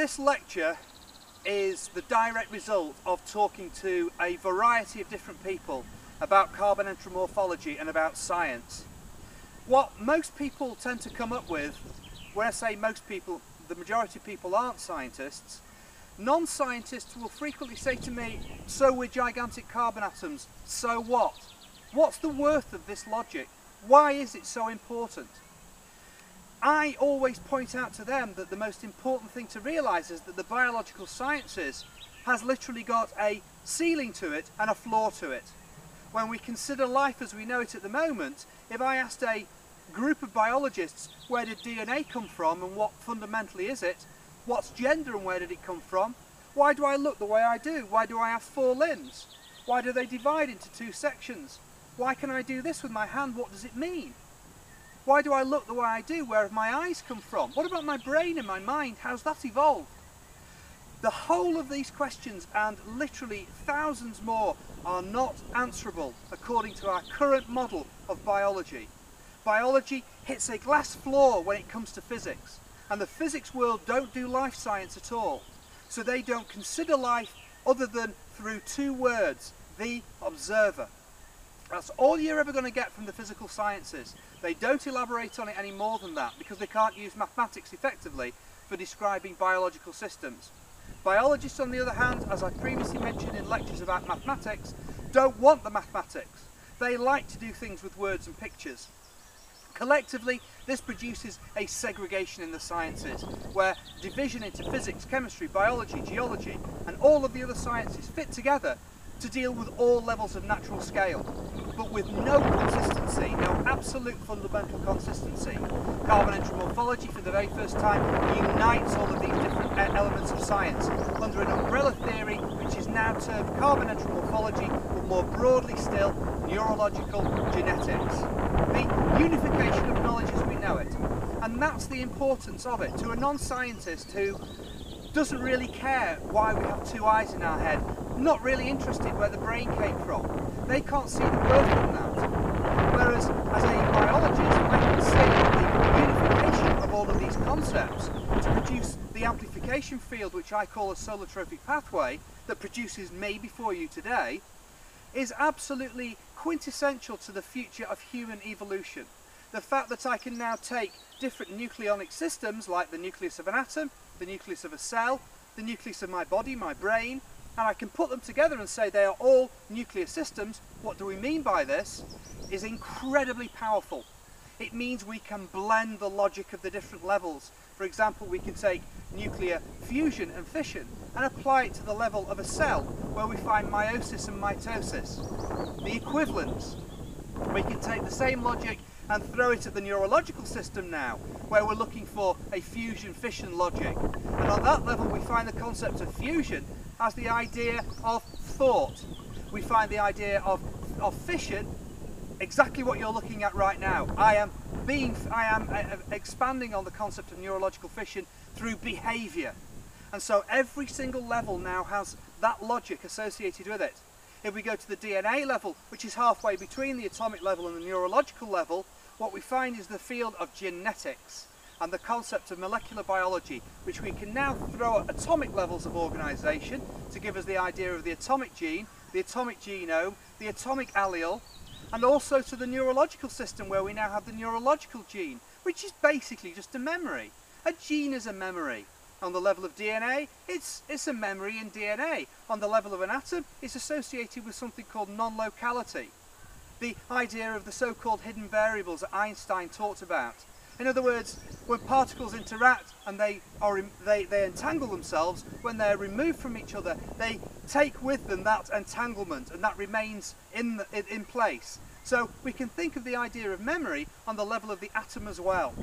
This lecture is the direct result of talking to a variety of different people about carbon enteromorphology and about science. What most people tend to come up with, when I say most people, the majority of people aren't scientists, non-scientists will frequently say to me, so we're gigantic carbon atoms, so what? What's the worth of this logic? Why is it so important? I always point out to them that the most important thing to realise is that the biological sciences has literally got a ceiling to it and a floor to it. When we consider life as we know it at the moment, if I asked a group of biologists where did DNA come from and what fundamentally is it, what's gender and where did it come from, why do I look the way I do, why do I have 4 limbs, why do they divide into 2 sections, why can I do this with my hand, what does it mean? Why do I look the way I do? Where have my eyes come from? What about my brain and my mind? How's that evolved? The whole of these questions, and literally thousands more, are not answerable according to our current model of biology. Biology hits a glass floor when it comes to physics, and the physics world don't do life science at all. So they don't consider life other than through 2 words, the observer. That's all you're ever going to get from the physical sciences. They don't elaborate on it any more than that because they can't use mathematics effectively for describing biological systems. Biologists, on the other hand, as I previously mentioned in lectures about mathematics, don't want the mathematics. They like to do things with words and pictures. Collectively, this produces a segregation in the sciences, where division into physics, chemistry, biology, geology, and all of the other sciences fit together to deal with all levels of natural scale, but with no consistency, no absolute fundamental consistency. Carbon enteromorphology, for the very first time, unites all of these different elements of science under an umbrella theory which is now termed carbon enteromorphology, but more broadly still, neurological genetics. The unification of knowledge as we know it. And that's the importance of it. To a non-scientist who doesn't really care why we have 2 eyes in our head, not really interested where the brain came from, they can't see the worth in that. Whereas as a biologist, I can see the unification of all of these concepts to produce the amplification field, which I call a solotrophic pathway, that produces me before you today, is absolutely quintessential to the future of human evolution. The fact that I can now take different nucleonic systems like the nucleus of an atom, the nucleus of a cell, the nucleus of my body, my brain, and I can put them together and say they are all nuclear systems. What do we mean by this? Is incredibly powerful. It means we can blend the logic of the different levels. For example, we can take nuclear fusion and fission and apply it to the level of a cell where we find meiosis and mitosis. The equivalents. We can take the same logic and throw it at the neurological system now, where we're looking for a fusion-fission logic. And on that level we find the concept of fusion as the idea of thought. We find the idea of fission, exactly what you're looking at right now. I am expanding on the concept of neurological fission through behaviour. And so every single level now has that logic associated with it. If we go to the DNA level, which is halfway between the atomic level and the neurological level, what we find is the field of genetics and the concept of molecular biology, which we can now throw at atomic levels of organisation to give us the idea of the atomic gene, the atomic genome, the atomic allele, and also to the neurological system where we now have the neurological gene, which is basically just a memory. A gene is a memory. On the level of DNA, it's a memory in DNA. On the level of an atom, it's associated with something called non-locality. The idea of the so-called hidden variables that Einstein talked about. In other words, when particles interact and they entangle themselves, when they're removed from each other, they take with them that entanglement and that remains in place. So we can think of the idea of memory on the level of the atom as well.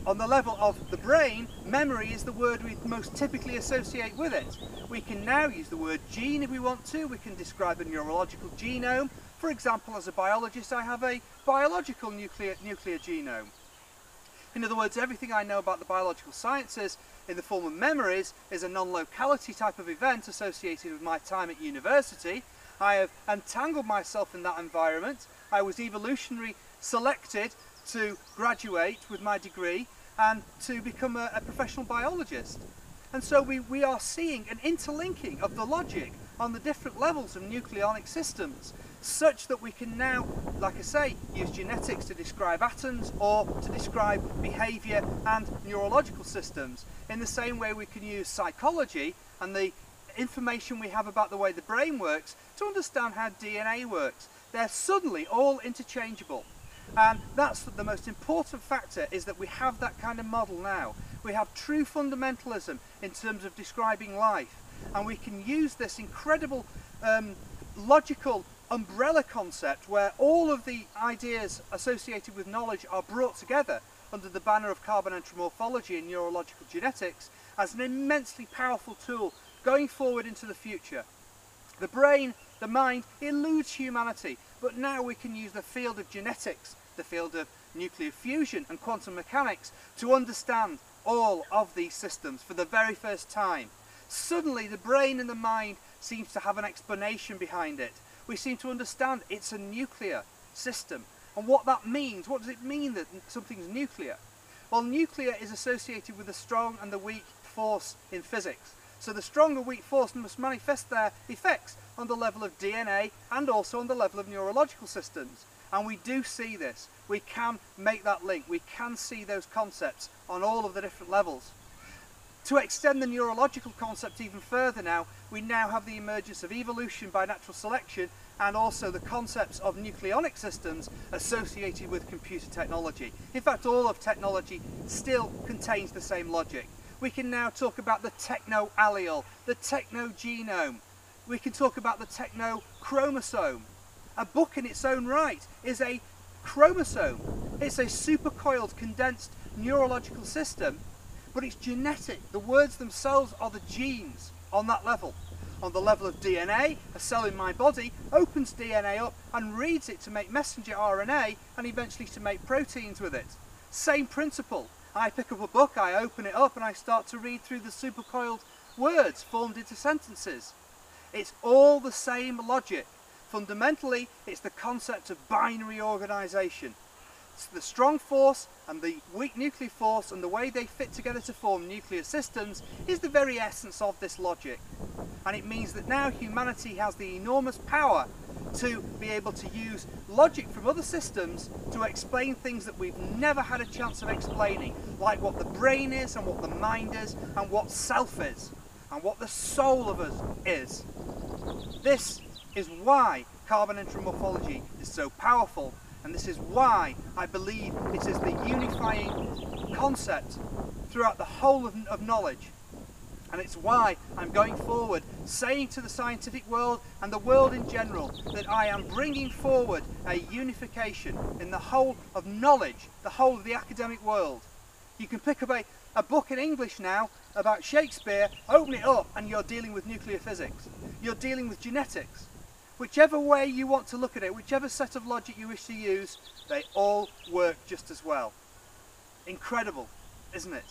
On the level of the brain, memory is the word we most typically associate with it. We can now use the word gene if we want to. We can describe a neurological genome. For example, as a biologist, I have a biological nuclear genome. In other words, everything I know about the biological sciences in the form of memories is a non-locality type of event associated with my time at university. I have entangled myself in that environment. I was evolutionarily selected to graduate with my degree and to become a professional biologist. And so we are seeing an interlinking of the logic on the different levels of nucleonic systems, such that we can now, like I say, use genetics to describe atoms or to describe behaviour and neurological systems, in the same way we can use psychology and the information we have about the way the brain works to understand how DNA works. They're suddenly all interchangeable. And that's the most important factor, is that we have that kind of model now. We have true fundamentalism in terms of describing life, and we can use this incredible logical umbrella concept where all of the ideas associated with knowledge are brought together under the banner of carbonentral morphology and neurological genetics as an immensely powerful tool going forward into the future. The brain, the mind, eludes humanity, but now we can use the field of genetics, the field of nuclear fusion and quantum mechanics to understand all of these systems for the very first time. Suddenly the brain and the mind seems to have an explanation behind it. We seem to understand it's a nuclear system. And what that means, what does it mean that something's nuclear? Well, nuclear is associated with the strong and the weak force in physics. So the strong and weak force must manifest their effects on the level of DNA and also on the level of neurological systems. And we do see this. We can make that link. We can see those concepts on all of the different levels. To extend the neurological concept even further now, we now have the emergence of evolution by natural selection and also the concepts of nucleonic systems associated with computer technology. In fact, all of technology still contains the same logic. We can now talk about the techno-allele, the techno-genome. We can talk about the techno-chromosome. A book in its own right is a chromosome. It's a supercoiled, condensed neurological system, but it's genetic. The words themselves are the genes on that level. On the level of DNA, a cell in my body opens DNA up and reads it to make messenger RNA and eventually to make proteins with it. Same principle. I pick up a book, I open it up and I start to read through the supercoiled words formed into sentences. It's all the same logic. Fundamentally, it's the concept of binary organisation. So the strong force and the weak nuclear force and the way they fit together to form nuclear systems is the very essence of this logic. And it means that now humanity has the enormous power to be able to use logic from other systems to explain things that we've never had a chance of explaining, like what the brain is and what the mind is and what self is and what the soul of us is. This is why carbonentral morphology is so powerful, and this is why I believe it is the unifying concept throughout the whole of knowledge. And it's why I'm going forward saying to the scientific world and the world in general that I am bringing forward a unification in the whole of knowledge, the whole of the academic world. You can pick up a book in English now about Shakespeare, open it up and you're dealing with nuclear physics. You're dealing with genetics. Whichever way you want to look at it, whichever set of logic you wish to use, they all work just as well. Incredible, isn't it?